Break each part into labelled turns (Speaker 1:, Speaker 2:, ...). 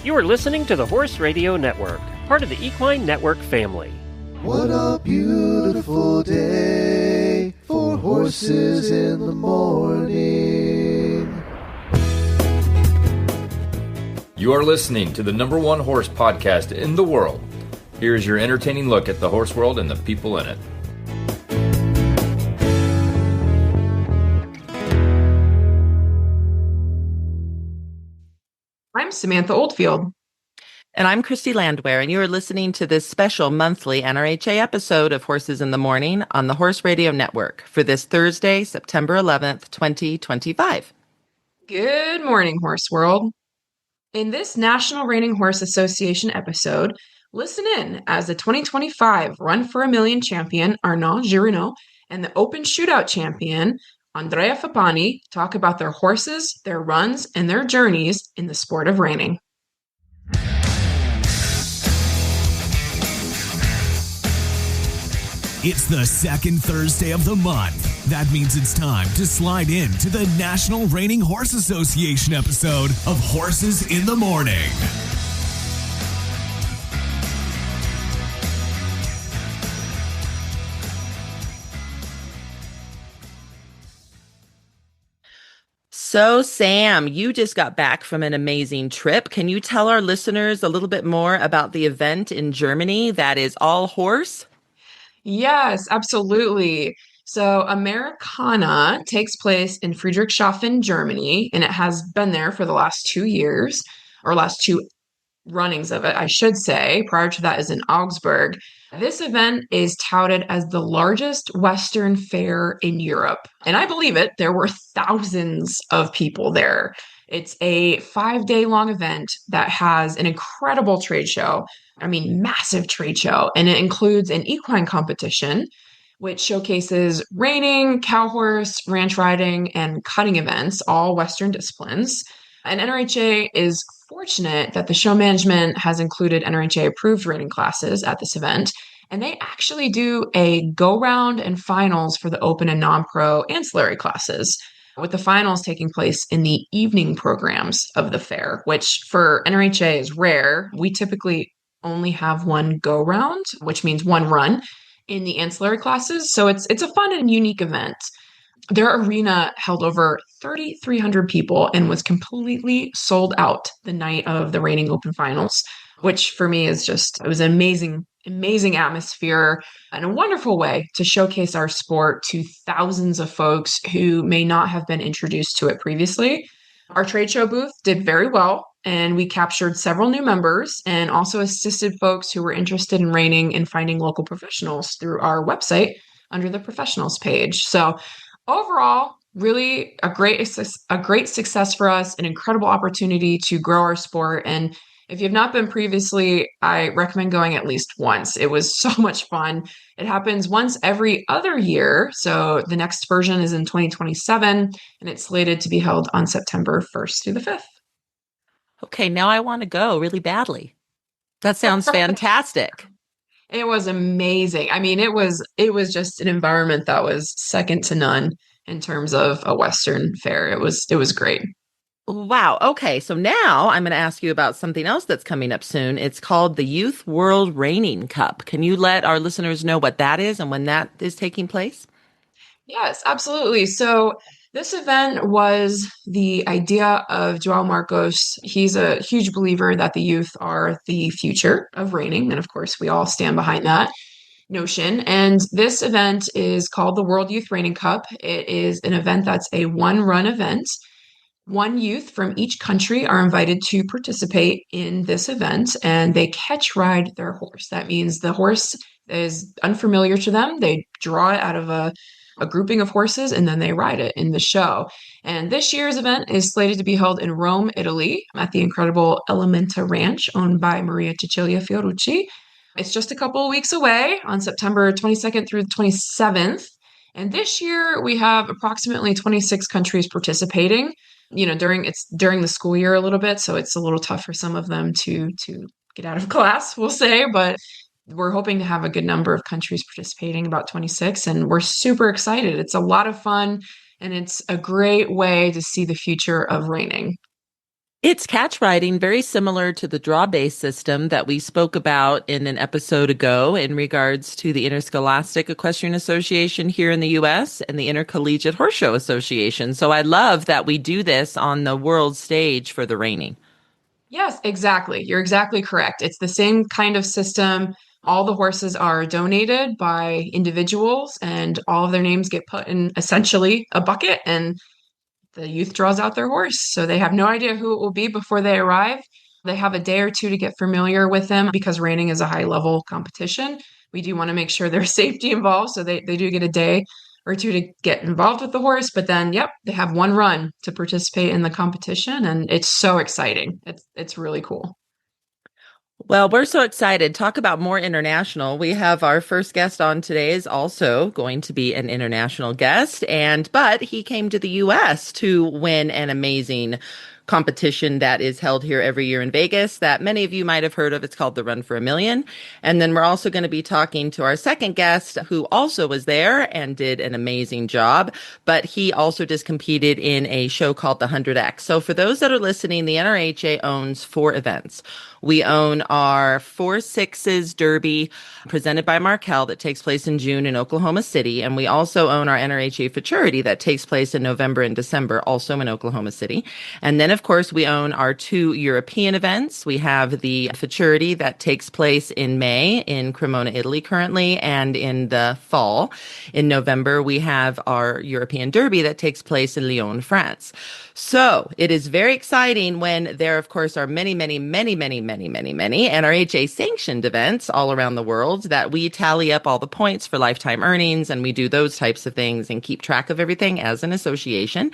Speaker 1: You are listening to the Horse Radio Network, part of the Equine Network family.
Speaker 2: What a beautiful day for horses in the morning.
Speaker 3: You are listening to the #1 horse podcast in the world. Here's your entertaining look at the horse world and the people in it.
Speaker 4: I'm Samantha Oldfield.
Speaker 5: And I'm Christy Landwehr, and you are listening to this special monthly NRHA episode of Horses in the Morning on the Horse Radio Network for this Thursday, September 11th, 2025.
Speaker 4: Good morning, Horse World. In this National Reining Horse Association episode, listen in as the 2025 Run for a Million Champion Arnaud Girinon and the Open Shootout Champion Andrea Fappani talk about their horses, their runs, and their journeys in the sport of reining.
Speaker 6: It's the second Thursday of the month. That means it's time to slide in to the National Reining Horse Association episode of Horses in the Morning.
Speaker 5: So, Sam, you just got back from an amazing trip. Can you tell our listeners a little bit more about the event in Germany that is all horse?
Speaker 4: Yes, absolutely. So Americana takes place in Friedrichshafen, Germany, and it has been there for the last 2 years, or last two runnings of it, I should say. Prior to that is in Augsburg. This event is touted as the largest Western fair in Europe. And I believe it. There were thousands of people there. It's a 5-day long event that has an incredible trade show. I mean, massive trade show. And it includes an equine competition, which showcases reining, cow horse, ranch riding, and cutting events, all Western disciplines. And NRHA is fortunate that the show management has included NRHA approved reining classes at this event. And they actually do a go round and finals for the open and non-pro ancillary classes, with the finals taking place in the evening programs of the fair, which for NRHA is rare. We typically only have one go round, which means one run in the ancillary classes. So it's a fun and unique event. Their arena held over 3,300 people and was completely sold out the night of the Reining Open Finals, which for me is it was an amazing atmosphere and a wonderful way to showcase our sport to thousands of folks who may not have been introduced to it previously. Our trade show booth did very well, and we captured several new members and also assisted folks who were interested in reining and finding local professionals through our website under the professionals page. So overall, really a great success for us, an incredible opportunity to grow our sport. And if you've not been previously, I recommend going at least once. It was so much fun. It happens once every other year. So the next version is in 2027, and it's slated to be held on September 1st through the 5th.
Speaker 5: Okay, now I want to go really badly. That sounds fantastic.
Speaker 4: It was amazing. I mean, it was just an environment that was second to none in terms of a Western fair. It was great.
Speaker 5: Wow. Okay. So now I'm going to ask you about something else that's coming up soon. It's called the Youth World Reining Cup. Can you let our listeners know what that is and when that is taking place?
Speaker 4: Yes, absolutely. So this event was the idea of Joao Marcos. He's a huge believer that the youth are the future of reining. And of course, we all stand behind that notion. And this event is called the World Youth Reining Cup. It is an event that's a one-run event. One youth from each country are invited to participate in this event, and they catch ride their horse. That means the horse is unfamiliar to them. They draw it out of a grouping of horses, and then they ride it in the show. And this year's event is slated to be held in Rome, Italy, at the incredible Elementa Ranch, owned by Maria Cecilia Fiorucci. It's just a couple of weeks away on September 22nd through the 27th. And this year, we have approximately 26 countries participating. During the school year a little bit, so it's a little tough for some of them to get out of class, we'll say, but we're hoping to have a good number of countries participating, about 26, and we're super excited. It's a lot of fun, and it's a great way to see the future of reining.
Speaker 5: It's catch riding, very similar to the draw-based system that we spoke about in an episode ago in regards to the Interscholastic Equestrian Association here in the U.S. and the Intercollegiate Horse Show Association. So I love that we do this on the world stage for the reining.
Speaker 4: Yes, exactly. You're exactly correct. It's the same kind of system. All the horses are donated by individuals, and all of their names get put in essentially a bucket, and the youth draws out their horse. So they have no idea who it will be before they arrive. They have a day or two to get familiar with them because reining is a high level competition. We do want to make sure there's safety involved. So they do get a day or two to get involved with the horse. But then, yep, they have one run to participate in the competition. And it's so exciting. It's really cool.
Speaker 5: Well, we're so excited. Talk about more international. We have our first guest on today is also going to be an international guest, but he came to the U.S. to win an amazing competition that is held here every year in Vegas that many of you might have heard of. It's called the Run for a Million. And then we're also going to be talking to our second guest who also was there and did an amazing job, but he also just competed in a show called the 100X. So for those that are listening, the NRHA owns 4 events. We own our 4-6s Derby presented by Markel that takes place in June in Oklahoma City. And we also own our NRHA Futurity that takes place in November and December, also in Oklahoma City. And then, of course, we own our 2 European events. We have the Futurity that takes place in May in Cremona, Italy currently, and in the fall, in November, we have our European Derby that takes place in Lyon, France. So it is very exciting when there, of course, are many NRHA sanctioned events all around the world that we tally up all the points for lifetime earnings, and we do those types of things and keep track of everything as an association.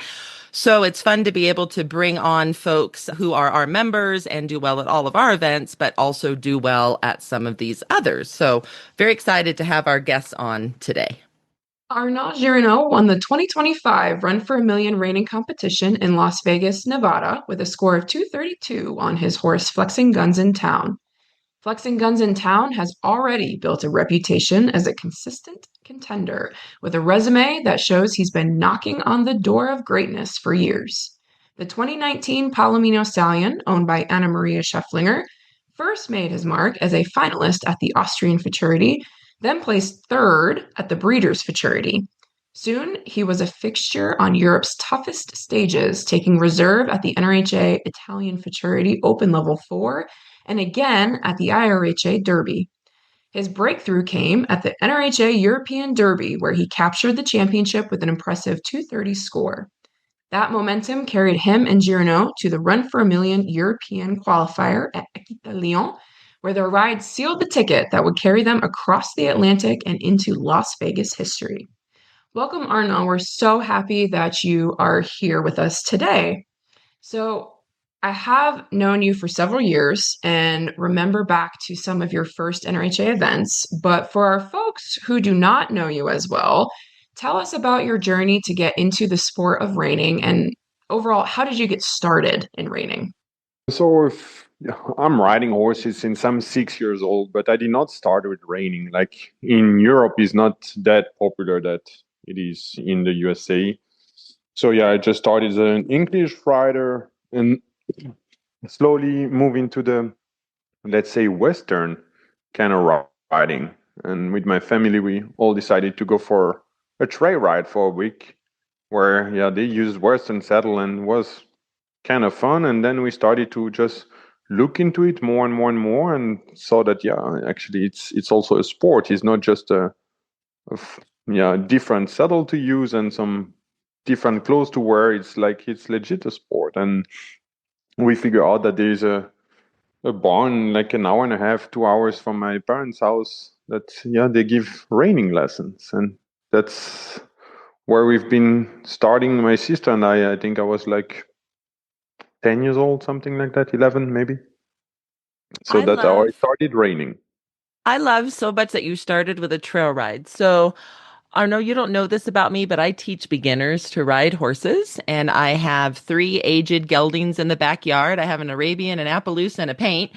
Speaker 5: So it's fun to be able to bring on folks who are our members and do well at all of our events, but also do well at some of these others. So very excited to have our guests on today.
Speaker 4: Arnaud Girinon won the 2025 Run for a Million reining competition in Las Vegas, Nevada, with a score of 232 on his horse Flexing Guns in Town. Flexing Guns in Town has already built a reputation as a consistent contender, with a resume that shows he's been knocking on the door of greatness for years. The 2019 Palomino Stallion, owned by Anna Maria Schefflinger, first made his mark as a finalist at the Austrian Futurity, then placed 3rd at the Breeders' Futurity. Soon, he was a fixture on Europe's toughest stages, taking reserve at the NRHA Italian Futurity Open Level 4 and again at the IRHA Derby. His breakthrough came at the NRHA European Derby, where he captured the championship with an impressive 230 score. That momentum carried him and Girinon to the Run for a Million European qualifier at Equita Lyon, where their ride sealed the ticket that would carry them across the Atlantic and into Las Vegas history. Welcome, Arnaud. We're so happy that you are here with us today. So I have known you for several years and remember back to some of your first NRHA events, but for our folks who do not know you as well, tell us about your journey to get into the sport of reining, and overall, how did you get started in reining?
Speaker 7: So I'm riding horses since I'm 6 years old, but I did not start with reining. Like in Europe, it's not that popular that it is in the USA. So yeah, I just started as an English rider and slowly move into the, let's say, Western kind of riding. And with my family, we all decided to go for a trail ride for a week where, yeah, they used Western saddle and was kind of fun. And then we started to just look into it more and more and more and saw that, yeah, actually it's also a sport. It's not just a different saddle to use and some different clothes to wear. It's like, it's legit a sport. And we figure out that there's a barn like an hour and a half, 2 hours from my parents' house that, yeah, they give reining lessons. And that's where we've been starting, my sister and I think I was like 10 years old, something like that, 11 maybe. So that's how I started reining.
Speaker 5: I love so much that you started with a trail ride. So Arnaud, you don't know this about me, but I teach beginners to ride horses, and I have 3 aged geldings in the backyard. I have an Arabian, an Appaloosa, and a paint.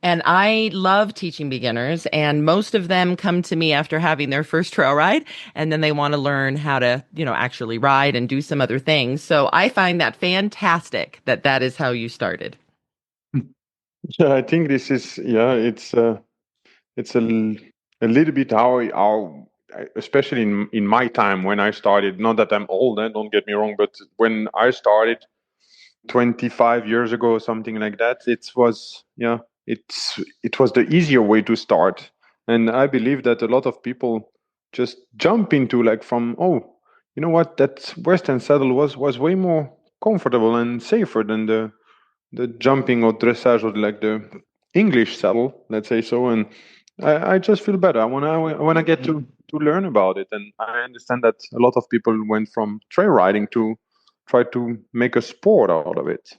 Speaker 5: And I love teaching beginners, and most of them come to me after having their first trail ride, and then they want to learn how to, actually ride and do some other things. So I find that fantastic that is how you started.
Speaker 7: Yeah, I think this is it's a little bit how especially in my time when I started. Not that I'm old, don't get me wrong, but when I started 25 years ago, something like that, it was the easier way to start, and I believe that a lot of people just jump into like from you know what, that Western saddle was way more comfortable and safer than the jumping or dressage or like the English saddle, let's say so. And I just feel better. I wanna get to learn about it. And I understand that a lot of people went from trail riding to try to make a sport out of it.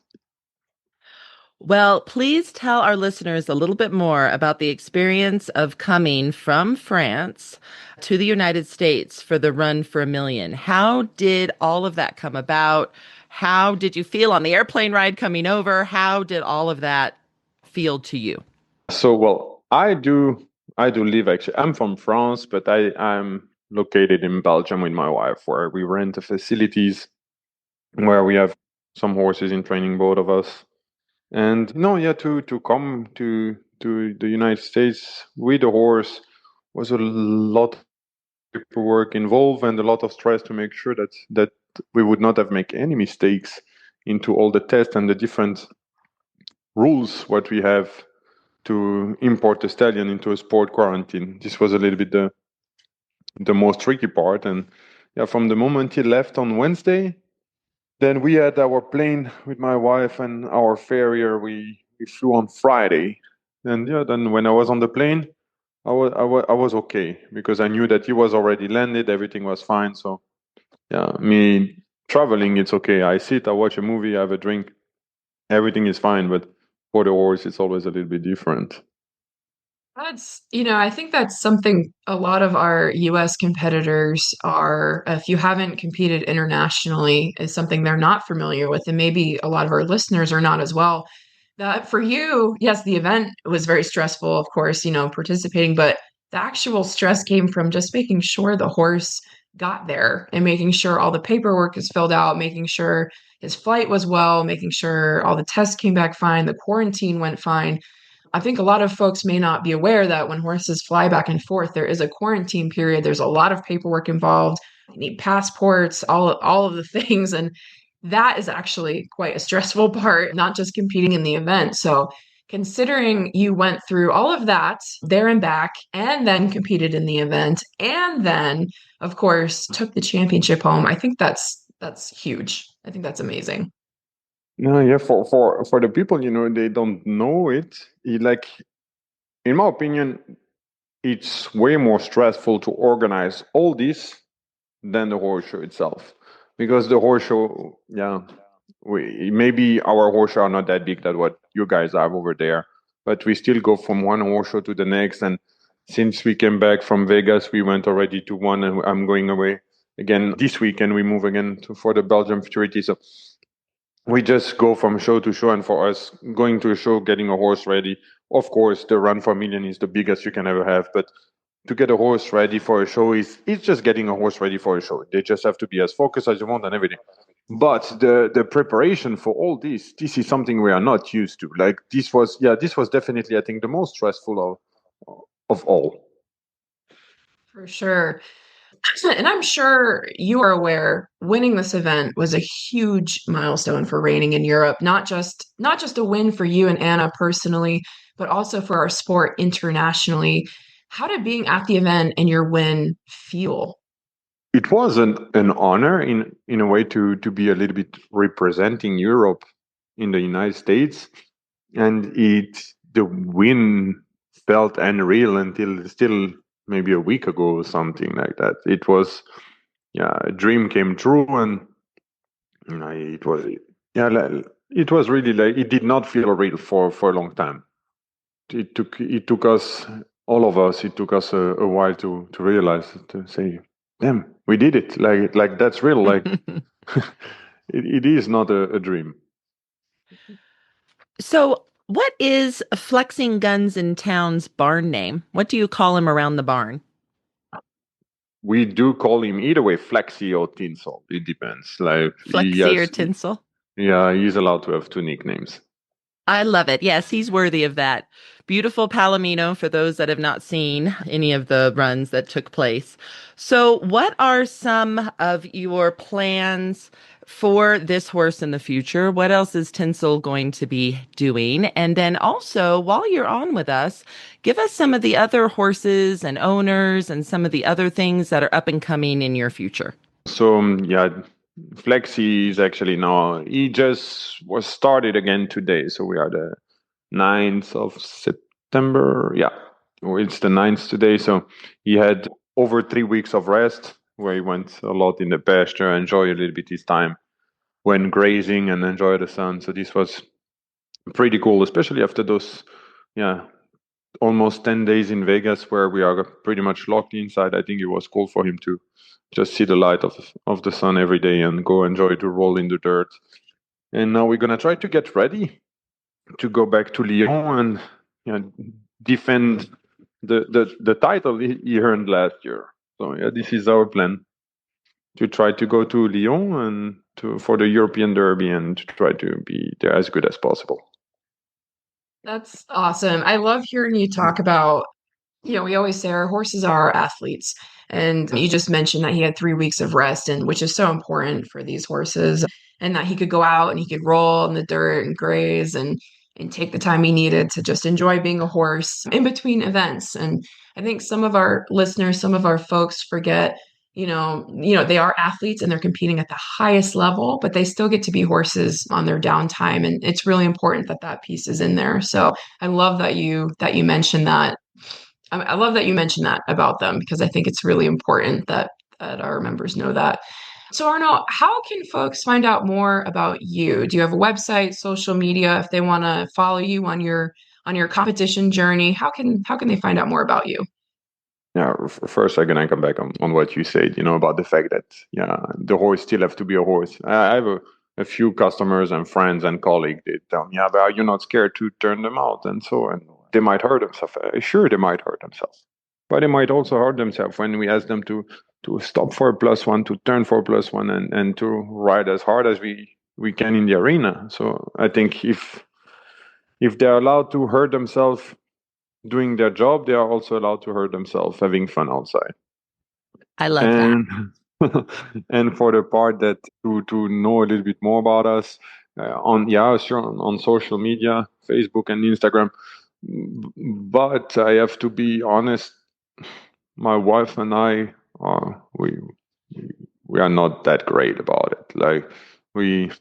Speaker 5: Well, please tell our listeners a little bit more about the experience of coming from France to the United States for the Run for a Million. How did all of that come about? How did you feel on the airplane ride coming over? How did all of that feel to you?
Speaker 7: So well, I do live actually. I'm from France, but I'm located in Belgium with my wife, where we rent the facilities where we have some horses in training, both of us. And no, yeah, to come to the United States with a horse was a lot of paperwork involved and a lot of stress to make sure that we would not have make any mistakes into all the tests and the different rules what we have to import the stallion into a sport quarantine. This was a little bit the most tricky part. And yeah, from the moment he left on Wednesday, then we had our plane with my wife and our farrier. We flew on Friday, and yeah, then when I was on the plane, I was okay because I knew that he was already landed. Everything was fine. So yeah, me traveling, it's okay. I sit, I watch a movie, I have a drink, everything is fine. But for the horse, it's always a little bit different.
Speaker 4: I think that's something a lot of our US competitors are, if you haven't competed internationally, is something they're not familiar with. And maybe a lot of our listeners are not as well. That for you, yes, the event was very stressful, of course, participating, but the actual stress came from just making sure the horse got there and making sure all the paperwork is filled out, making sure his flight was well, making sure all the tests came back fine, the quarantine went fine. I think a lot of folks may not be aware that when horses fly back and forth, there is a quarantine period. There's a lot of paperwork involved. You need passports, all of the things. And that is actually quite a stressful part, not just competing in the event. So considering you went through all of that there and back and then competed in the event and then of course took the championship home, I think that's huge. I think that's amazing.
Speaker 7: No, yeah, for the people, they don't know it. Like, in my opinion, it's way more stressful to organize all this than the horse show itself, because the horse show, yeah, maybe our horse show are not that big that what you guys have over there, but we still go from one horse show to the next. And since we came back from Vegas, we went already to one, and I'm going away again this weekend. We move again for the Belgium futurity. So we just go from show to show. And for us, going to a show, getting a horse ready, of course, the Run for a Million is the biggest you can ever have. But to get a horse ready for a show it's just getting a horse ready for a show. They just have to be as focused as you want and everything. But the preparation for all this is something we are not used to. Like, this was definitely, I think, the most stressful of all.
Speaker 4: For sure. And I'm sure you are aware winning this event was a huge milestone for reining in Europe, not just a win for you and Anna personally, but also for our sport internationally. How did being at the event and your win feel?
Speaker 7: It was an honor in a way to be a little bit representing Europe in the United States. And the win felt unreal until still maybe a week ago or something like that. It was, yeah, a dream came true. And it was, yeah, it was really, like, it did not feel real for a long time. It took us, all of us, it took us a while to realize, to say, damn, we did it. Like that's real. Like, it is not a dream.
Speaker 5: So, what is Flexing Guns in Town's barn name? What do you call him around the barn?
Speaker 7: We do call him either way, Flexi or Tinsel. It depends. Like,
Speaker 5: Flexi or Tinsel?
Speaker 7: Yeah, he's allowed to have two nicknames.
Speaker 5: I love it. Yes, he's worthy of that. Beautiful Palomino for those that have not seen any of the runs that took place. So, what are some of your plans for this horse in the future? What else is Tinsel going to be doing? And then also, while you're on with us, give us some of the other horses and owners and some of the other things that are up and coming in your future.
Speaker 7: So yeah, Flexi is actually now, he just was started again today. So we are the 9th of September. Yeah, it's the 9th today. So he had over 3 weeks of rest where he went a lot in the pasture, enjoy a little bit his time when grazing and enjoy the sun. So this was pretty cool, especially after those, yeah, almost 10 days in Vegas where we are pretty much locked inside. I think it was cool for him to just see the light of the sun every day and go enjoy to roll in the dirt. And now we're going to try to get ready to go back to Lyon and defend the title he earned last year. So yeah, this is our plan, to try to go to Lyon and for the European Derby and to try to be there as good as possible.
Speaker 4: That's awesome. I love hearing you talk about, we always say our horses are our athletes. And you just mentioned that he had 3 weeks of rest, and which is so important for these horses, and that he could go out and he could roll in the dirt and graze and take the time he needed to just enjoy being a horse in between events. And I think some of our listeners, some of our folks forget, they are athletes and they're competing at the highest level, but they still get to be horses on their downtime. And it's really important that that piece is in there. So I love that you mentioned that. I love that you mentioned that about them, because I think it's really important that our members know that. So Arnaud, how can folks find out more about you? Do you have a website, social media, if they want to follow you on your competition journey? How can they find out more about you?
Speaker 7: Yeah, first I'm gonna come back on what you said, about the fact that the horse still have to be a horse. I have a few customers and friends and colleagues that tell me, but are you not scared to turn them out and so on? They might hurt themselves. Sure, they might hurt themselves, but they might also hurt themselves when we ask them to stop for a +1, to turn for a +1, and to ride as hard as we can in the arena. So I think if they're allowed to hurt themselves doing their job, they are also allowed to hurt themselves having fun outside.
Speaker 5: I love that.
Speaker 7: And for the part that to know a little bit more about us on social media, Facebook and Instagram. But I have to be honest, my wife and I we are not that great about it. Like we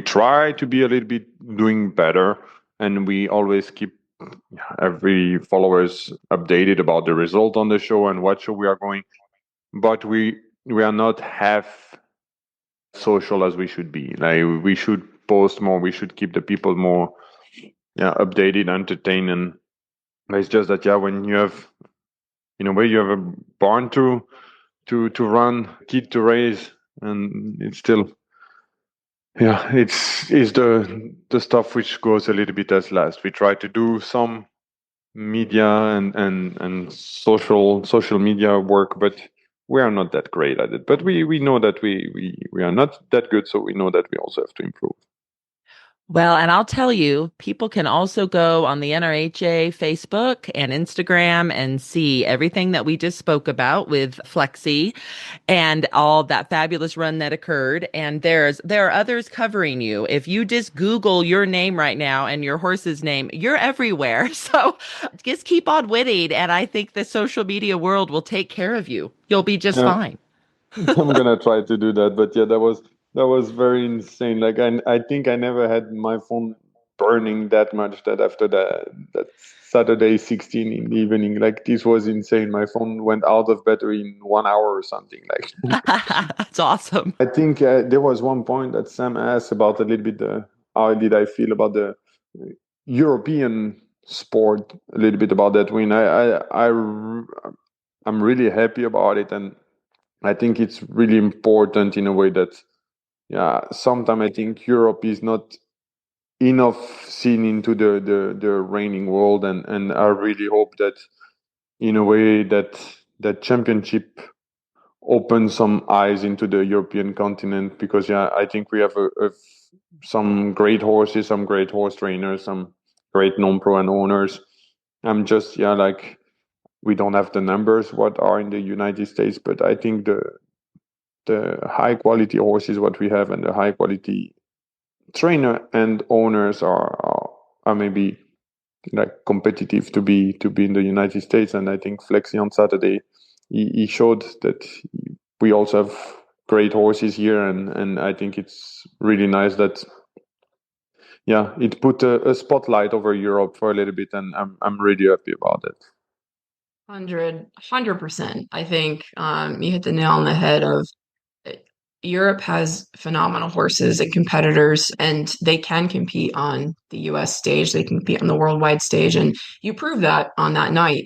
Speaker 7: try to be a little bit doing better, and we always keep every followers updated about the result on the show and what show we are going. But we are not half social as we should be. Like we should post more. We should keep the people more updated, entertained, and it's just that when you have where you have a barn to run, kid to raise, and it's still it's the stuff which goes a little bit as last. We try to do some media and social media work, but we are not that great at it. But we know that we are not that good, so we know that we also have to improve.
Speaker 5: Well, and I'll tell you, people can also go on the NRHA Facebook and Instagram and see everything that we just spoke about with Flexi and all that fabulous run that occurred. And there are others covering you. If you just Google your name right now and your horse's name, you're everywhere. So just keep on winning. And I think the social media world will take care of you. You'll be just fine.
Speaker 7: I'm going to try to do that. But that was very insane. Like I think I never had my phone burning that much that after that Saturday 16 in the evening. Like this was insane. My phone went out of battery in 1 hour or something. Like
Speaker 5: that's awesome.
Speaker 7: I think there was one point that Sam asked about a little bit how did I feel about the European sport, a little bit about that win. I'm really happy about it, and I think it's really important in a way that sometimes I think Europe is not enough seen into the reining world, and I really hope that in a way that championship open some eyes into the European continent, because I think we have some great horses, some great horse trainers, some great non-pro and owners. I'm just like, we don't have the numbers what are in the United States, but I think the high quality horses what we have and the high quality trainer and owners are maybe like competitive to be in the United States. And I think Flexi on Saturday, he showed that we also have great horses here, and I think it's really nice that it put a spotlight over Europe for a little bit, and I'm really happy about it.
Speaker 4: 100%. I think you hit the nail on the head of Europe has phenomenal horses and competitors, and they can compete on the US stage. They can compete on the worldwide stage. And you prove that on that night.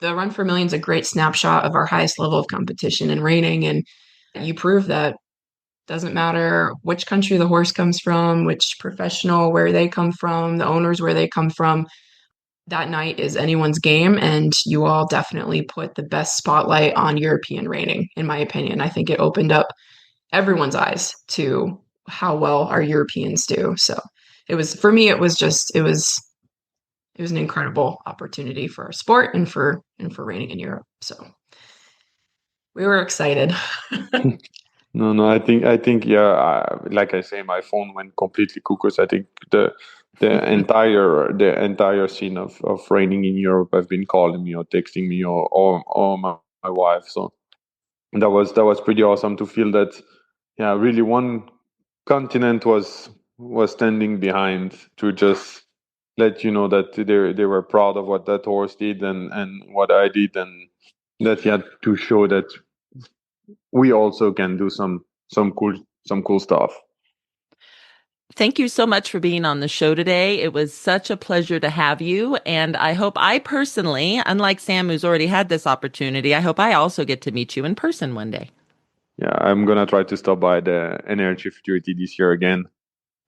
Speaker 4: The Run for Million is a great snapshot of our highest level of competition in reining. And you prove that doesn't matter which country the horse comes from, which professional, where they come from, the owners, where they come from. That night is anyone's game, and you all definitely put the best spotlight on European reining, in my opinion. I think it opened up everyone's eyes to how well our Europeans do. So it was an incredible opportunity for our sport and for reining in Europe. So we were excited.
Speaker 7: No, I think like I say, my phone went completely cuckoo. I think the entire scene of reining in Europe have been calling me or texting me or my wife. So that was pretty awesome to feel that. Yeah, really, one continent was standing behind to just let you know that they were proud of what that horse did and what I did, and that he had to show that we also can do some cool stuff.
Speaker 5: Thank you so much for being on the show today. It was such a pleasure to have you. And I hope I personally, unlike Sam, who's already had this opportunity, I hope I also get to meet you in person one day.
Speaker 7: Yeah, I'm going to try to stop by the NRHA Futurity this year again.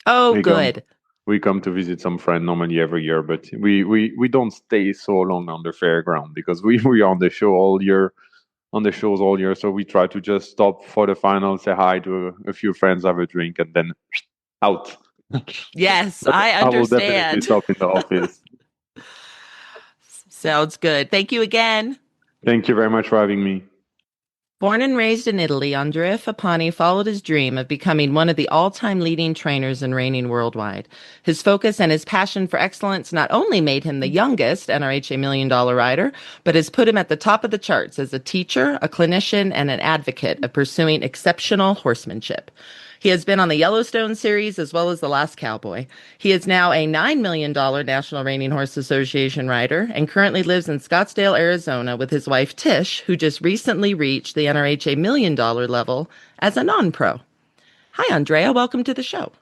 Speaker 5: Oh, good.
Speaker 7: We come to visit some friend normally every year, but we don't stay so long on the fairground because we are on the show all year, on the shows all year. So we try to just stop for the final, say hi to a few friends, have a drink, and then out.
Speaker 5: Yes, I understand.
Speaker 7: I will definitely stop in the office.
Speaker 5: Sounds good. Thank you again.
Speaker 7: Thank you very much for having me.
Speaker 5: Born and raised in Italy, Andrea Fappani followed his dream of becoming one of the all-time leading trainers in reining worldwide. His focus and his passion for excellence not only made him the youngest NRHA Million Dollar rider, but has put him at the top of the charts as a teacher, a clinician, and an advocate of pursuing exceptional horsemanship. He has been on the Yellowstone series as well as The Last Cowboy. He is now a $9 million National Reining Horse Association rider and currently lives in Scottsdale, Arizona with his wife Tish, who just recently reached the NRHA $1 million level as a non-pro. Hi, Andrea. Welcome to the show.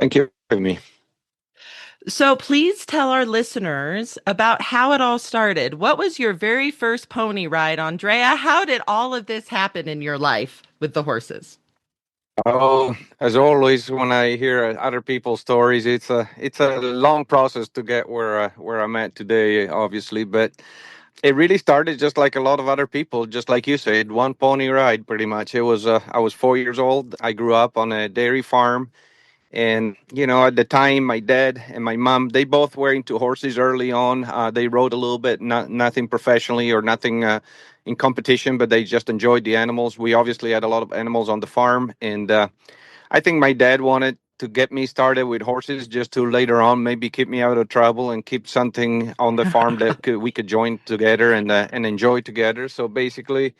Speaker 8: Thank you for having me.
Speaker 5: So please tell our listeners about how it all started. What was your very first pony ride, Andrea? How did all of this happen in your life with the horses?
Speaker 8: Oh, as always, when I hear other people's stories, it's a long process to get where I'm at today, obviously. But it really started just like a lot of other people, just like you said, one pony ride, pretty much. It was I was 4 years old. I grew up on a dairy farm, and at the time, my dad and my mom, they both were into horses early on. They rode a little bit, nothing professionally or nothing in competition, but they just enjoyed the animals. We obviously had a lot of animals on the farm, and I think my dad wanted to get me started with horses just to later on maybe keep me out of trouble and keep something on the farm that we could join together and enjoy together. So basically,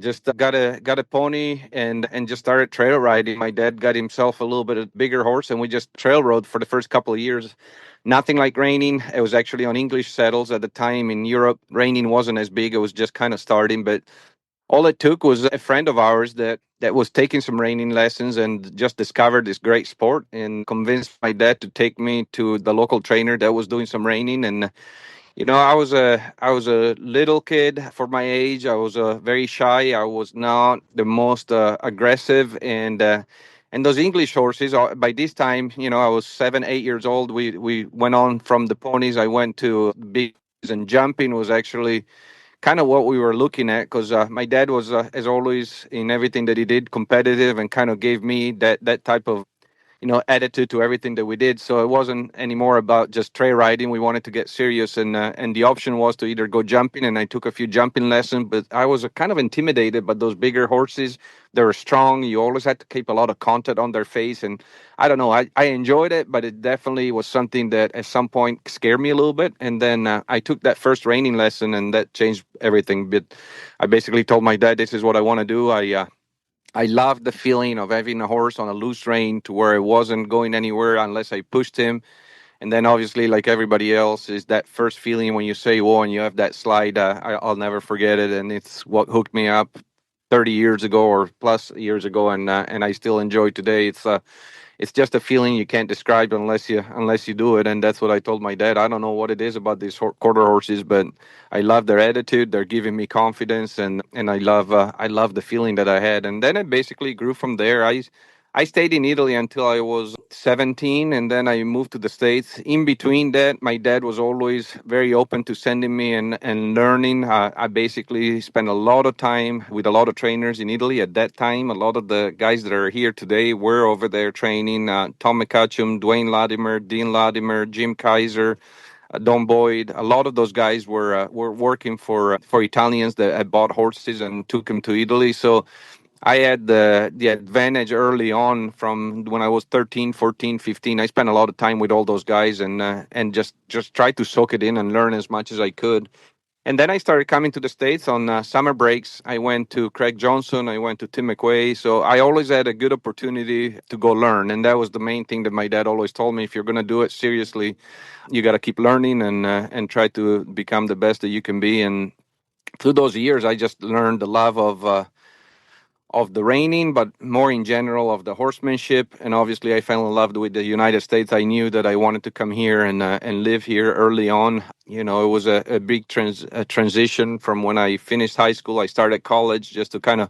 Speaker 8: just got a pony and just started trail riding. My dad got himself a little bit of bigger horse, and we just trail rode for the first couple of years. Nothing like reining. It was actually on English saddles at the time. In Europe, reining wasn't as big. It was just kind of starting. But all it took was a friend of ours that was taking some reining lessons and just discovered this great sport and convinced my dad to take me to the local trainer that was doing some reining. And I was a little kid for my age. I was very shy. I was not the most aggressive, and those English horses, by this time, I was 7, 8 years old. We went on from the ponies. I went to bigs, and jumping was actually kind of what we were looking at, because my dad was, as always, in everything that he did, competitive, and kind of gave me that type of attitude to everything that we did. So it wasn't anymore about just trail riding. We wanted to get serious, and the option was to either go jumping, and I took a few jumping lessons. But I was kind of intimidated by those bigger horses. They were strong. You always had to keep a lot of contact on their face, and I don't know. I enjoyed it, but it definitely was something that at some point scared me a little bit. And then I took that first reining lesson, and that changed everything. But I basically told my dad, "This is what I want to do." I loved the feeling of having a horse on a loose rein to where it wasn't going anywhere unless I pushed him. And then obviously, like everybody else, is that first feeling when you say whoa and you have that slide. I'll never forget it. And it's what hooked me up 30 years ago or plus years ago. And I still enjoy today. It's just a feeling you can't describe unless you do it. And that's what I told my dad. I don't know what it is about these quarter horses, but I love their attitude. They're giving me confidence, and I love the feeling that I had. And then it basically grew from there. I stayed in Italy until I was 17, and then I moved to the States. In between that, my dad was always very open to sending me and learning. I basically spent a lot of time with a lot of trainers in Italy at that time. A lot of the guys that are here today were over there training. Tom McCutcheon, Dwayne Latimer, Dean Latimer, Jim Kaiser, Don Boyd. A lot of those guys were working for Italians that had bought horses and took them to Italy. So I had the advantage early on from when I was 13, 14, 15. I spent a lot of time with all those guys and just tried to soak it in and learn as much as I could. And then I started coming to the States on summer breaks. I went to Craig Johnson. I went to Tim McQuay. So I always had a good opportunity to go learn. And that was the main thing that my dad always told me. If you're going to do it seriously, you got to keep learning and try to become the best that you can be. And through those years, I just learned the love of the reining, but more in general of the horsemanship. And obviously I fell in love with the United States. I knew that I wanted to come here and live here early on. It was a big transition from when I finished high school. I started college just to kind of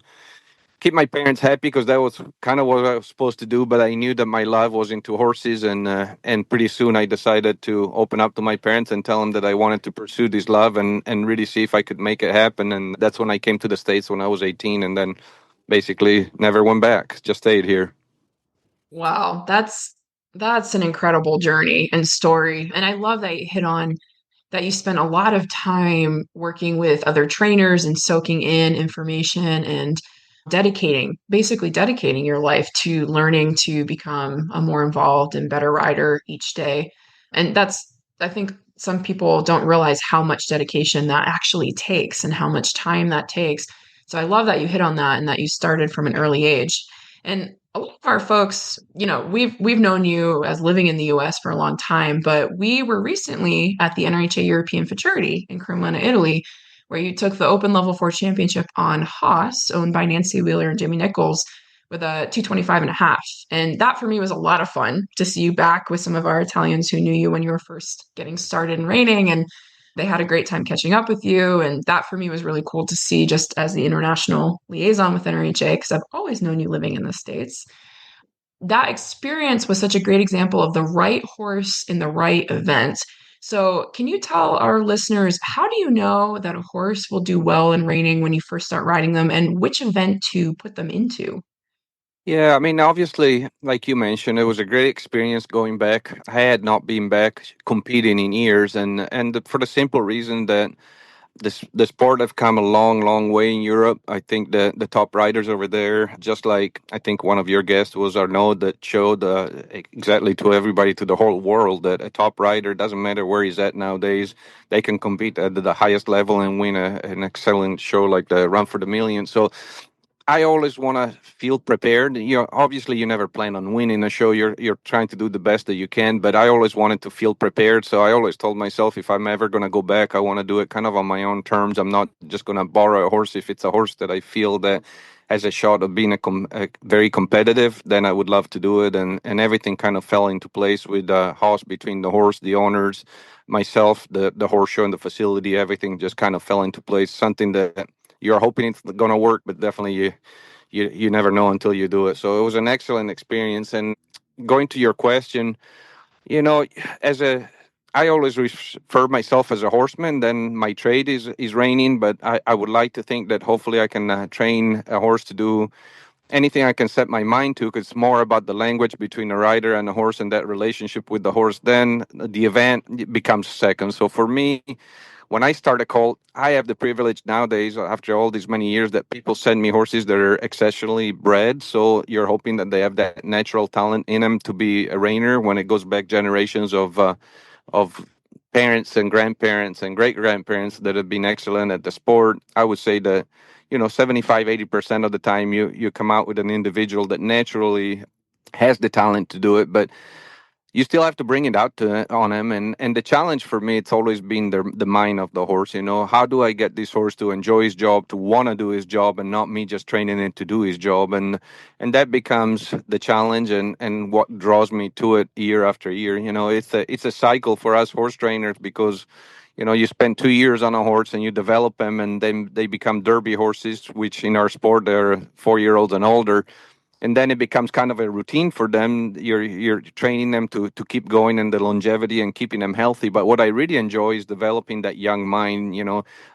Speaker 8: keep my parents happy, because that was kind of what I was supposed to do. But I knew that my love was into horses, and pretty soon I decided to open up to my parents and tell them that I wanted to pursue this love and really see if I could make it happen. And that's when I came to the States when I was 18, and then basically never went back, just stayed here.
Speaker 4: Wow, that's an incredible journey and story. And I love that you hit on that you spent a lot of time working with other trainers and soaking in information and basically dedicating your life to learning to become a more involved and better rider each day. And I think some people don't realize how much dedication that actually takes and how much time that takes. So I love that you hit on that and that you started from an early age. And a lot of our folks, we've known you as living in the US for a long time, but we were recently at the NRHA European Futurity in Cremona, Italy, where you took the Open Level 4 Championship on Haas, owned by Nancy Wheeler and Jimmy Nichols, with a 225.5. And that for me was a lot of fun to see you back with some of our Italians who knew you when you were first getting started in reining, and they had a great time catching up with you. And that for me was really cool to see, just as the international liaison with NRHA, because I've always known you living in the States. That experience was such a great example of the right horse in the right event. So can you tell our listeners, how do you know that a horse will do well in reining when you first start riding them, and which event to put them into?
Speaker 8: Yeah, I mean, obviously, like you mentioned, it was a great experience going back. I had not been back competing in years, and for the simple reason that the sport have come a long, long way in Europe. I think the top riders over there, just like I think one of your guests was Arnaud, that showed exactly to everybody, to the whole world, that a top rider, doesn't matter where he's at nowadays, they can compete at the highest level and win an excellent show like the Run for the Million. So I always want to feel prepared. Obviously, you never plan on winning a show. You're trying to do the best that you can. But I always wanted to feel prepared. So I always told myself, if I'm ever going to go back, I want to do it kind of on my own terms. I'm not just going to borrow a horse. If it's a horse that I feel that has a shot of being a very competitive, then I would love to do it. And everything kind of fell into place with Haas, between the horse, the owners, myself, the horse show and the facility. Everything just kind of fell into place. Something that you're hoping it's going to work, but definitely you never know until you do it. So it was an excellent experience. And going to your question, as I always refer myself as a horseman. Then my trade is reining, but I would like to think that hopefully I can train a horse to do anything I can set my mind to, because it's more about the language between a rider and a horse and that relationship with the horse. Then the event becomes second. So for me, when I start a colt, I have the privilege nowadays, after all these many years, that people send me horses that are exceptionally bred. So you're hoping that they have that natural talent in them to be a reiner when it goes back generations of parents and grandparents and great grandparents that have been excellent at the sport. I would say that 75-80% of the time you come out with an individual that naturally has the talent to do it, but you still have to bring it out on him. And the challenge for me, it's always been the mind of the horse. How do I get this horse to enjoy his job, to want to do his job, and not me just training him to do his job? And that becomes the challenge and what draws me to it year after year. It's a cycle for us horse trainers, because you spend 2 years on a horse and you develop them, and then they become derby horses, which in our sport they're 4-year-olds and older. And then it becomes kind of a routine for them. You're training them to keep going, and the longevity and keeping them healthy. But what I really enjoy is developing that young mind.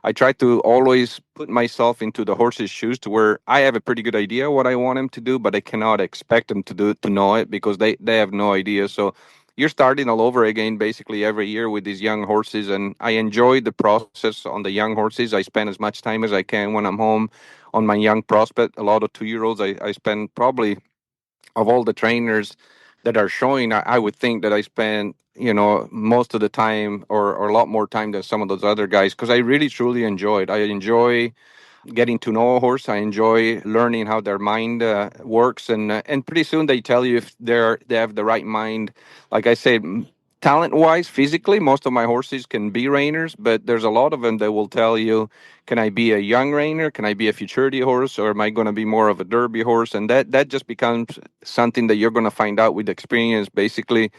Speaker 8: I try to always put myself into the horse's shoes, to where I have a pretty good idea what I want them to do, but I cannot expect them to know it, because they have no idea. So you're starting all over again basically every year with these young horses, and I enjoy the process on the young horses. I spend as much time as I can when I'm home on my young prospect. A lot of 2-year-olds. I spend probably, of all the trainers that are showing, I would think that I spend most of the time or a lot more time than some of those other guys, because I really truly enjoy it. I enjoy getting to know a horse. I enjoy learning how their mind works, and pretty soon they tell you if they have the right mind. Like I said, talent-wise, physically, most of my horses can be reiners, but there's a lot of them that will tell you, can I be a young reiner? Can I be a futurity horse? Or am I going to be more of a derby horse? And that just becomes something that you're going to find out with experience. Basically,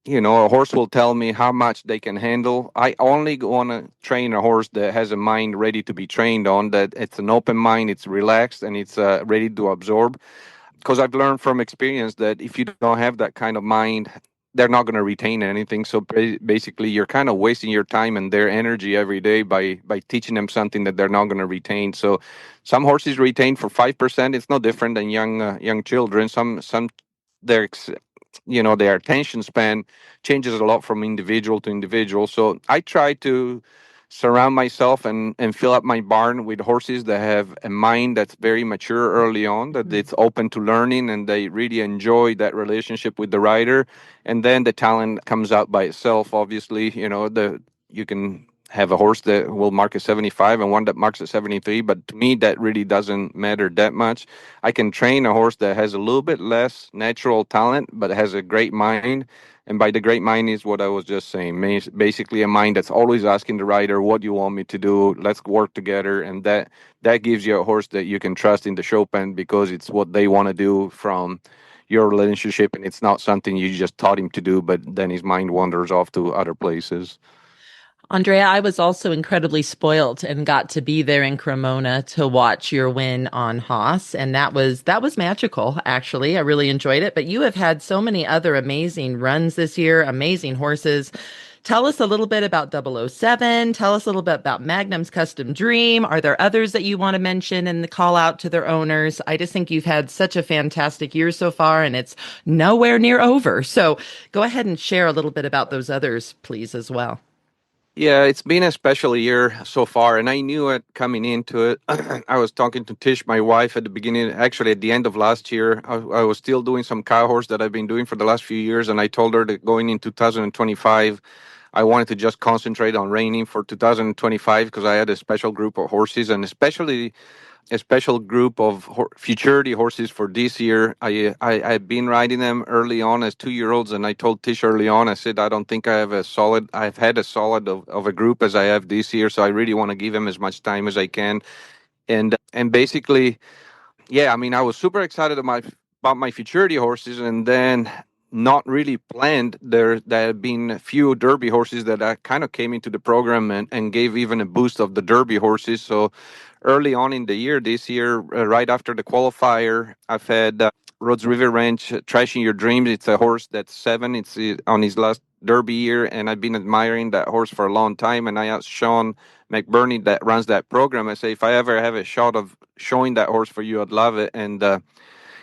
Speaker 8: a horse will tell me how much they can handle. I only want to train a horse that has a mind ready to be trained on, that it's an open mind, it's relaxed, and it's ready to absorb. Because I've learned from experience that if you don't have that kind of mind, they're not going to retain anything. So basically, you're kind of wasting your time and their energy every day by teaching them something that they're not going to retain. So some horses retain for 5%. It's no different than young children. Some their their attention span changes a lot from individual to individual. So I try to surround myself and fill up my barn with horses that have a mind that's very mature early on, that it's open to learning, and they really enjoy that relationship with the rider. And then the talent comes out by itself. Obviously, you can have a horse that will mark a 75 and one that marks a 73, but to me that really doesn't matter that much. I can train a horse that has a little bit less natural talent but has a great mind. And by the great mind is what I was just saying. Basically a mind that's always asking the rider, what do you want me to do? Let's work together. And that gives you a horse that you can trust in the show pen, because it's what they want to do from your relationship. And it's not something you just taught him to do, but then his mind wanders off to other places.
Speaker 5: Andrea, I was also incredibly spoiled and got to be there in Cremona to watch your win on Haas. And that was magical, actually. I really enjoyed it. But you have had so many other amazing runs this year, amazing horses. Tell us a little bit about 007. Tell us a little bit about Magnum's Custom Dream. Are there others that you want to mention and call out to their owners? I just think you've had such a fantastic year so far, and it's nowhere near over. So go ahead and share a little bit about those others, please, as well.
Speaker 8: Yeah, it's been a special year so far, and I knew it coming into it. I was talking to Tish, my wife, at the beginning, actually at the end of last year. I was still doing some cow horse that I've been doing for the last few years, and I told her that going in 2025, I wanted to just concentrate on reining for 2025, because I had a special group of horses, and especially a special group of futurity horses for this year. I've been riding them early on as 2-year-olds, and I told Tish early on, I said, I don't think I've had a solid of a group as I have this year, so I really want to give them as much time as I can. And basically, yeah, I mean, I was super excited about my futurity horses, and then not really planned. There have been a few Derby horses that kind of came into the program and gave even a boost of the Derby horses. So early on in the year, this year, right after the qualifier, I've had Rhodes River Ranch Trashing Your Dreams. It's a horse that's 7. It's on his last Derby year, and I've been admiring that horse for a long time. And I asked Sean McBurney that runs that program, I say, if I ever have a shot of showing that horse for you, I'd love it. And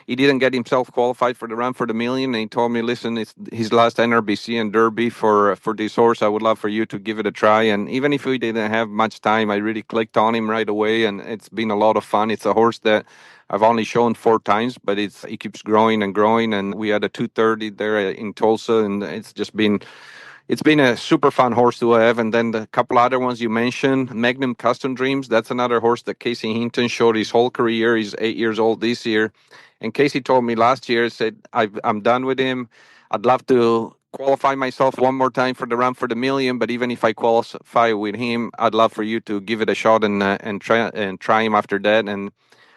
Speaker 8: he didn't get himself qualified for the Run for the Million. And he told me, listen, it's his last NRBC and Derby for this horse. I would love for you to give it a try. And even if we didn't have much time, I really clicked on him right away. And it's been a lot of fun. It's a horse that I've only shown 4 times, but he keeps growing and growing. And we had a 230 there in Tulsa, and it's been a super fun horse to have. And then the couple other ones you mentioned, Magnum Custom Dreams, that's another horse that Casey Hinton showed his whole career. He's 8 years old this year. And Casey told me last year, said, I'm done with him. I'd love to qualify myself one more time for the Run for the Million, but even if I qualify with him, I'd love for you to give it a shot and try him after that. And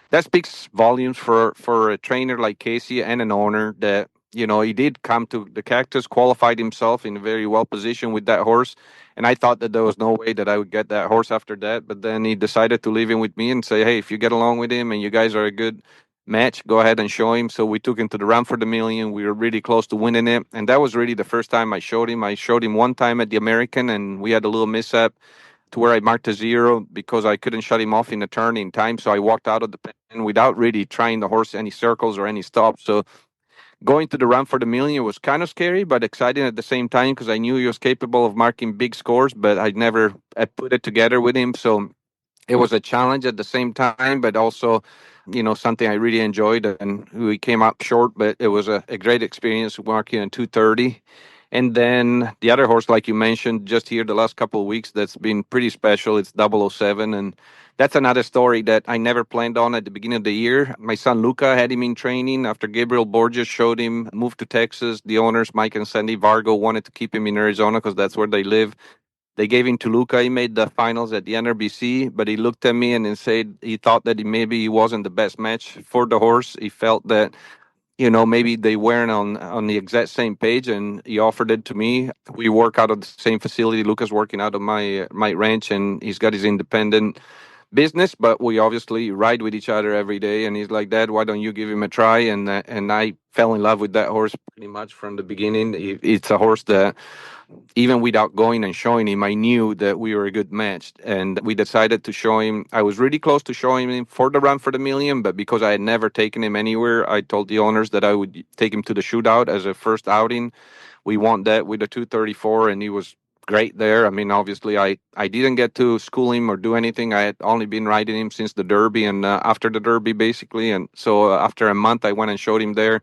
Speaker 8: that speaks volumes for a trainer like Casey and an owner that, he did come to the Cactus, qualified himself in a very well position with that horse. And I thought that there was no way that I would get that horse after that. But then he decided to leave him with me and say, hey, if you get along with him and you guys are a good match, go ahead and show him. So we took him to the Run for the Million. We were really close to winning it. And that was really the first time I showed him. I showed him one time at the American, and we had a little mishap to where I marked a 0 because I couldn't shut him off in the turn in time. So I walked out of the pen without really trying the horse any circles or any stops. So going to the Run for the Million was kind of scary, but exciting at the same time because I knew he was capable of marking big scores, but I'd never put it together with him. So it was a challenge at the same time, but also, something I really enjoyed. And we came up short, but it was a great experience marking in 230. And then the other horse, like you mentioned, just here the last couple of weeks, that's been pretty special. It's 007. And that's another story that I never planned on at the beginning of the year. My son Luca had him in training after Gabriel Borges showed him, moved to Texas. The owners, Mike and Sandy Vargo, wanted to keep him in Arizona because that's where they live. They gave him to Luca. He made the finals at the NRBC, but he looked at me and said he thought that maybe he wasn't the best match for the horse. He felt that maybe they weren't on the exact same page, and he offered it to me. We work out of the same facility. Lucas working out of my ranch, and he's got his independent business, but we obviously ride with each other every day. And he's like, Dad, why don't you give him a try? And I fell in love with that horse pretty much from the beginning. It's a horse that even without going and showing him, I knew that we were a good match. And we decided to show him. I was really close to showing him for the Run for the Million, but because I had never taken him anywhere, I told the owners that I would take him to the Shootout as a first outing. We won that with a 234, and he was great there. I mean, obviously, I didn't get to school him or do anything. I had only been riding him since the Derby and after the Derby, basically. And so after a month, I went and showed him there.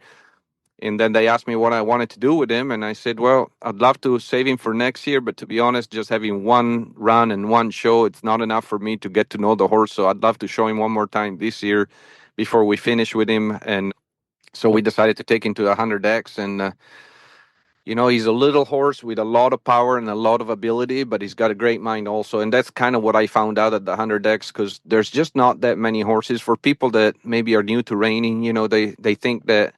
Speaker 8: And then they asked me what I wanted to do with him. And I said, well, I'd love to save him for next year. But to be honest, just having one run and one show, it's not enough for me to get to know the horse. So I'd love to show him one more time this year before we finish with him. And so we decided to take him to 100X. And, he's a little horse with a lot of power and a lot of ability, but he's got a great mind also. And that's kind of what I found out at the 100X, because there's just not that many horses. For people that maybe are new to reining, they think that,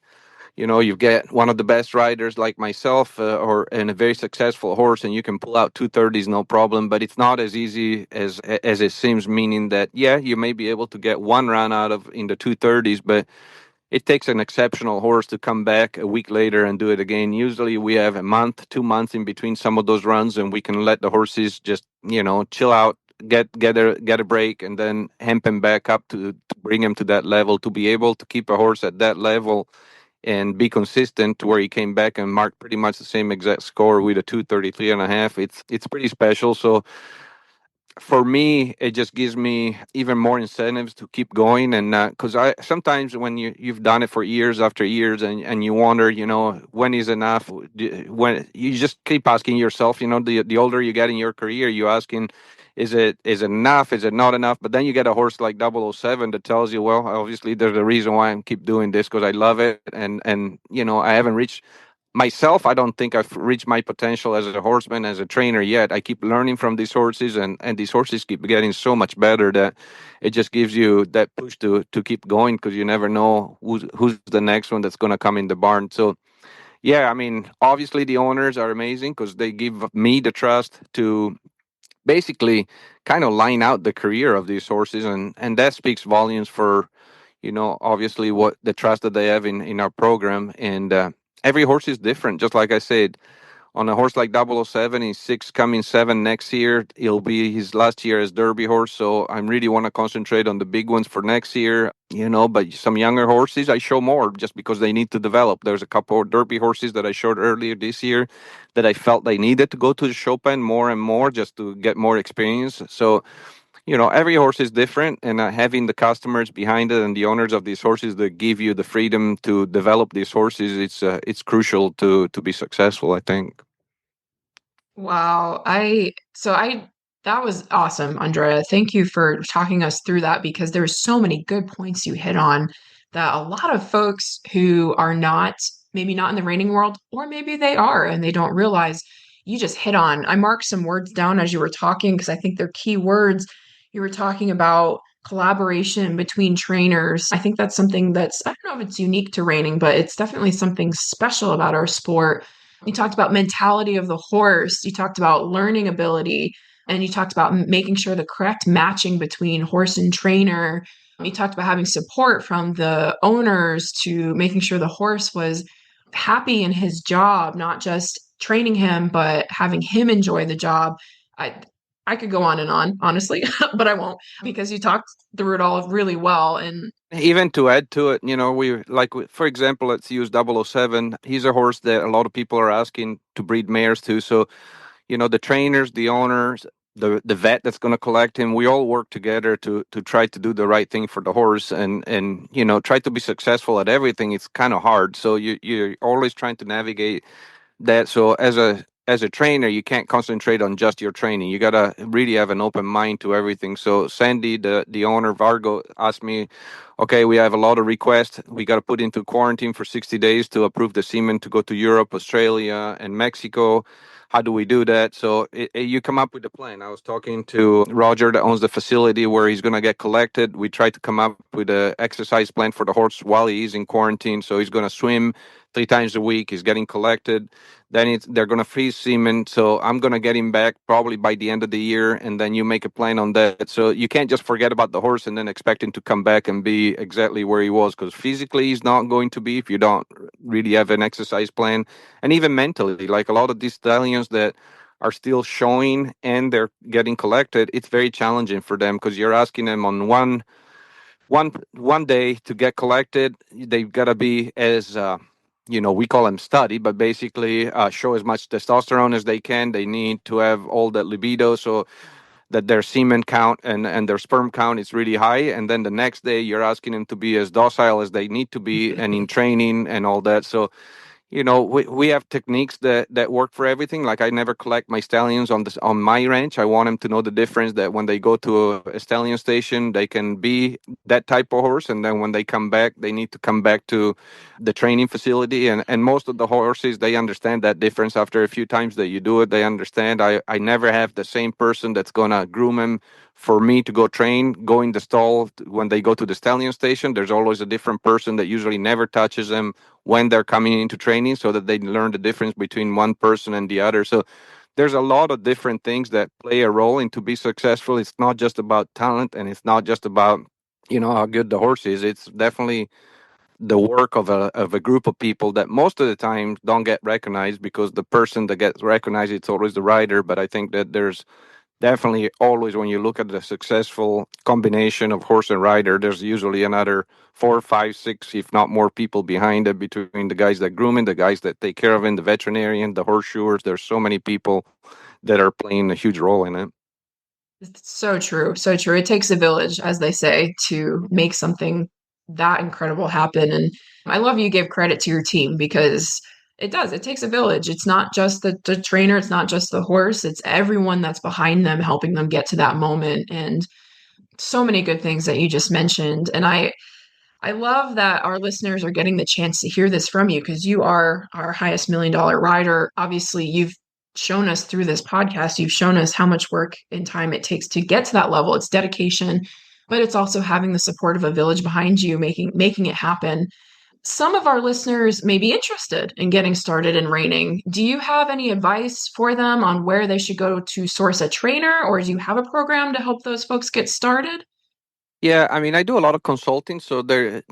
Speaker 8: you get one of the best riders like myself and a very successful horse, and you can pull out 230s, no problem. But it's not as easy as it seems, meaning that, yeah, you may be able to get one run out of in the 230s, but it takes an exceptional horse to come back a week later and do it again. Usually we have a month, 2 months in between some of those runs, and we can let the horses just, chill out, get a break, and then hemp him back up to bring him to that level. To be able to keep a horse at that level and be consistent to where he came back and marked pretty much the same exact score with a 233.5. It's pretty special. So for me, it just gives me even more incentives to keep going. And because I sometimes when you've done it for years after years and you wonder, when is enough? When you just keep asking yourself, the older you get in your career, you're asking, is it enough? Is it not enough? But then you get a horse like 007 that tells you, well, obviously there's a reason why I keep doing this, because I love it. And I haven't reached myself. I don't think I've reached my potential as a horseman, as a trainer yet. I keep learning from these horses, and these horses keep getting so much better that it just gives you that push to keep going, because you never know who's the next one that's going to come in the barn. So, yeah, I mean, obviously the owners are amazing because they give me the trust to basically kind of line out the career of these horses, and that speaks volumes for, obviously what the trust that they have in our program. And every horse is different. Just like I said, on a horse like 007. He's 6 coming 7 next year. It'll be his last year as Derby horse. So I really want to concentrate on the big ones for next year, but some younger horses I show more just because they need to develop. There's a couple of Derby horses that I showed earlier this year that I felt they needed to go to the show pen more and more just to get more experience. So, every horse is different, and having the customers behind it and the owners of these horses that give you the freedom to develop these horses, it's crucial to be successful, I think.
Speaker 4: Wow. That was awesome, Andrea. Thank you for talking us through that, because there's so many good points you hit on that a lot of folks who are maybe not in the reining world, or maybe they are and they don't realize you just hit on. I marked some words down as you were talking because I think they're key words. You were talking about collaboration between trainers. I think that's something that's, I don't know if it's unique to reining, but it's definitely something special about our sport. You talked about mentality of the horse. You talked about learning ability, and you talked about making sure the correct matching between horse and trainer. You talked about having support from the owners to making sure the horse was happy in his job, not just training him, but having him enjoy the job. I could go on and on, honestly, but I won't, because you talked through it all really well. And
Speaker 8: even to add to it, for example, let's use 007. He's a horse that a lot of people are asking to breed mares to. So, the trainers, the owners, the vet that's going to collect him, we all work together to try to do the right thing for the horse and try to be successful at everything. It's kind of hard. So you're always trying to navigate that. So as a trainer, you can't concentrate on just your training. You got to really have an open mind to everything. So Sandy, the owner of Argo, asked me, okay, we have a lot of requests. We got to put into quarantine for 60 days to approve the semen to go to Europe, Australia, and Mexico. How do we do that? So you come up with a plan. I was talking to Roger that owns the facility where he's going to get collected. We try to come up with an exercise plan for the horse while he's in quarantine. So he's going to swim 3 times a week. He's getting collected. Then they're going to freeze semen. So I'm going to get him back probably by the end of the year. And then you make a plan on that. So you can't just forget about the horse and then expect him to come back and be exactly where he was, because physically he's not going to be if you don't really have an exercise plan. And even mentally, like a lot of these stallions that are still showing and they're getting collected, it's very challenging for them because you're asking them on one day to get collected. They've got to be as we call them study, but basically show as much testosterone as they can. They need to have all that libido so that their semen count and their sperm count is really high. And then the next day you're asking them to be as docile as they need to be and in training and all that. So, we have techniques that work for everything. Like I never collect my stallions on my ranch. I want them to know the difference, that when they go to a stallion station, they can be that type of horse. And then when they come back, they need to come back to the training facility. And most of the horses, they understand that difference after a few times that you do it. They understand. I never have the same person that's going to groom them for me to go train, go in the stall when they go to the stallion station. There's always a different person that usually never touches them when they're coming into training, so that they learn the difference between one person and the other. So there's a lot of different things that play a role in to be successful. It's not just about talent, and it's not just about, how good the horse is. It's definitely the work of a group of people that most of the time don't get recognized, because the person that gets recognized, it's always the rider. But I think that there's definitely always, when you look at the successful combination of horse and rider, there's usually another 4, 5, 6, if not more people behind it, between the guys that groom it, the guys that take care of it, the veterinarian, the horseshoers. There's so many people that are playing a huge role in it.
Speaker 4: It's so true. So true. It takes a village, as they say, to make something that incredible happen. And I love you give credit to your team, because it does. It takes a village. It's not just the trainer. It's not just the horse. It's everyone that's behind them, helping them get to that moment. And so many good things that you just mentioned. And I love that our listeners are getting the chance to hear this from you, because you are our highest $1 million rider. Obviously, you've shown us through this podcast, you've shown us how much work and time it takes to get to that level. It's dedication, but it's also having the support of a village behind you, making it happen. Some of our listeners may be interested in getting started in reining. Do you have any advice for them on where they should go to source a trainer, or do you have a program to help those folks get started?
Speaker 8: Yeah, I mean, I do a lot of consulting, so they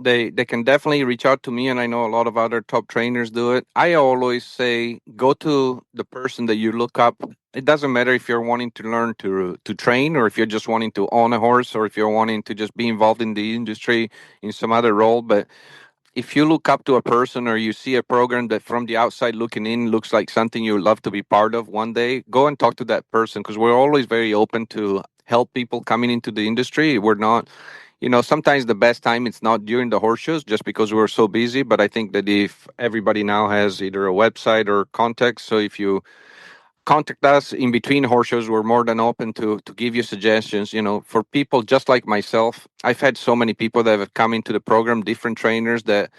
Speaker 8: can definitely reach out to me, and I know a lot of other top trainers do it. I always say go to the person that you look up. It doesn't matter if you're wanting to learn to train, or if you're just wanting to own a horse, or if you're wanting to just be involved in the industry in some other role. But if you look up to a person or you see a program that from the outside looking in looks like something you would love to be part of one day, go and talk to that person, because we're always very open to help people coming into the industry. We're not, sometimes the best time it's not during the horse shows just because we're so busy. But I think that if everybody now has either a website or context, so if you contact us in between horse shows, we're more than open to give you suggestions. For people just like myself, I've had so many people that have come into the program, different trainers that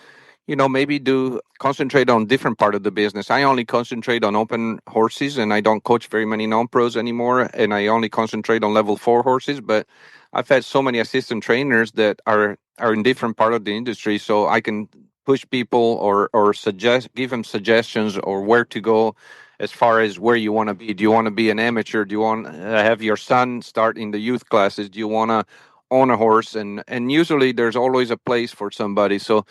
Speaker 8: maybe do concentrate on different part of the business. I only concentrate on open horses, and I don't coach very many non-pros anymore, and I only concentrate on level 4 horses. But I've had so many assistant trainers that are in different part of the industry, so I can push people or give them suggestions or where to go as far as where you want to be. Do you want to be an amateur? Do you want to have your son start in the youth classes? Do you want to own a horse? And usually there's always a place for somebody. So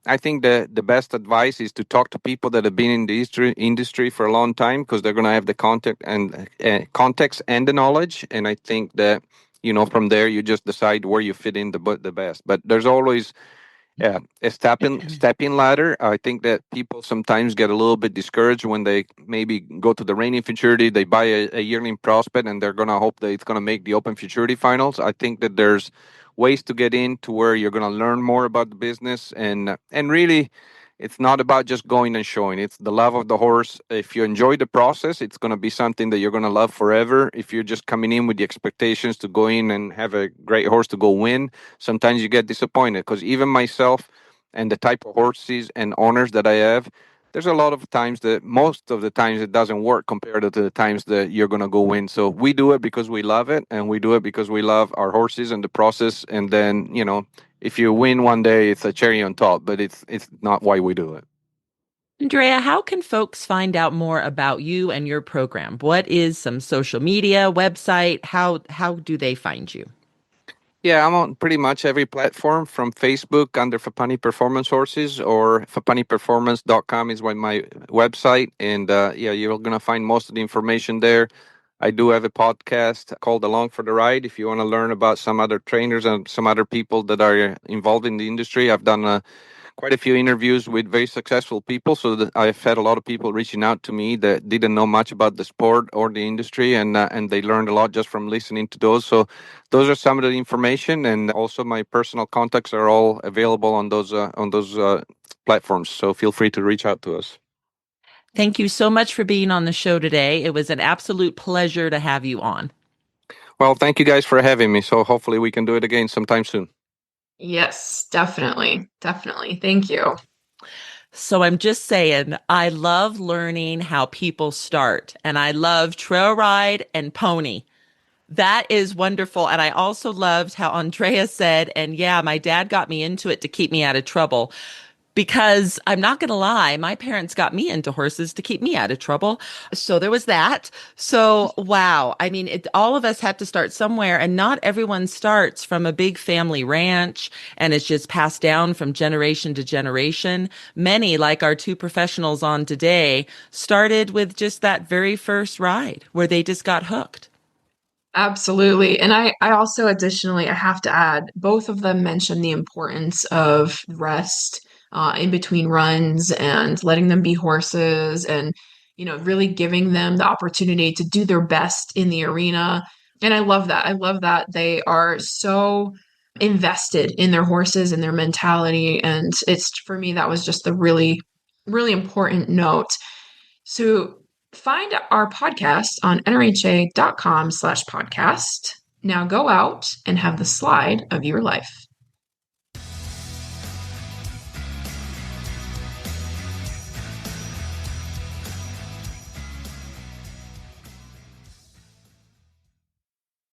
Speaker 8: I think the best advice is to talk to people that have been in the industry for a long time, because they're going to have the context and the knowledge. And I think that, from there, you just decide where you fit in the best. But there's always a stepping ladder. I think that people sometimes get a little bit discouraged when they maybe go to the reining futurity, they buy a yearling prospect, and they're going to hope that it's going to make the open futurity finals. I think that there's ways to get in to where you're going to learn more about the business, and really it's not about just going and showing. It's the love of the horse. If you enjoy the process, it's going to be something that you're going to love forever. If you're just coming in with the expectations to go in and have a great horse to go win, sometimes you get disappointed, because even myself and the type of horses and owners that I have, there's a lot of times that most of the times it doesn't work compared to the times that you're going to go win. So we do it because we love it, and we do it because we love our horses and the process. And then, if you win one day, it's a cherry on top, but it's not why we do it.
Speaker 5: Andrea, how can folks find out more about you and your program? What is some social media, website? How do they find you?
Speaker 8: Yeah, I'm on pretty much every platform, from Facebook under Fappani Performance Horses, or fappaniperformance.com is my website. And you're going to find most of the information there. I do have a podcast called Along for the Ride. If you want to learn about some other trainers and some other people that are involved in the industry, I've done quite a few interviews with very successful people. So that I've had a lot of people reaching out to me that didn't know much about the sport or the industry, and they learned a lot just from listening to those. So those are some of the information, and also my personal contacts are all available on those platforms. So feel free to reach out to us.
Speaker 5: Thank you so much for being on the show today. It was an absolute pleasure to have you on.
Speaker 8: Well, thank you guys for having me. So hopefully we can do it again sometime soon.
Speaker 4: Yes, definitely. Definitely. Thank you.
Speaker 5: So I'm just saying, I love learning how people start, and I love trail ride and pony. That is wonderful. And I also loved how Andrea said, and yeah, my dad got me into it to keep me out of trouble. Because I'm not going to lie, my parents got me into horses to keep me out of trouble. So there was that. So, wow. I mean, all of us had to start somewhere, and not everyone starts from a big family ranch and it's just passed down from generation to generation. Many, like our two professionals on today, started with just that very first ride where they just got hooked.
Speaker 4: Absolutely. And I also additionally, I have to add, both of them mentioned the importance of rest in between runs and letting them be horses, and, really giving them the opportunity to do their best in the arena. And I love that. I love that they are so invested in their horses and their mentality. And for me, that was just the really, really important note. So find our podcast on NRHA.com/podcast. Now go out and have the slide of your life.